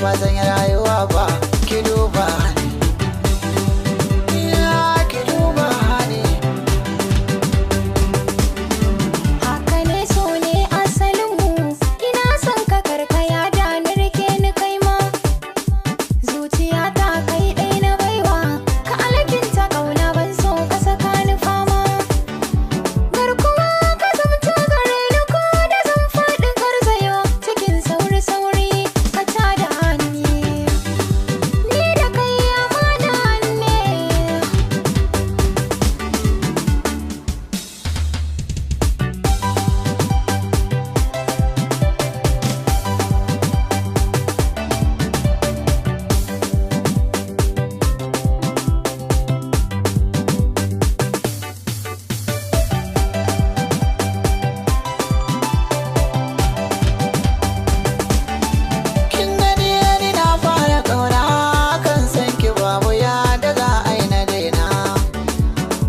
ba zan yi rayuwa ba. Ki duba ni, ya ki duba ni. Haka ne, so ne asalin mu. Ina son ka karkaya da ni rike ni kai ma. Zuciya ta kai ɗai na baiwa, ka alkinta ƙauna ban so ka saka ni fama. Garkuwa ka zamto gare ni ko da zan faɗi garzayo, cikin sauri-sauri ka tada ni. Ni da kai amana ne. Kin gani ni na fara ƙauna, kan san ki babu ya da za a yi na daina.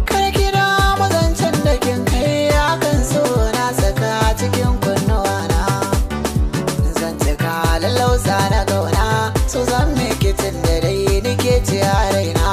Kar ki damu zancen da kin kai, akan so na saka cikin kunnuwana. Zan cika lallausa na ƙauna, so zan miki tun da dai nike ci a raina.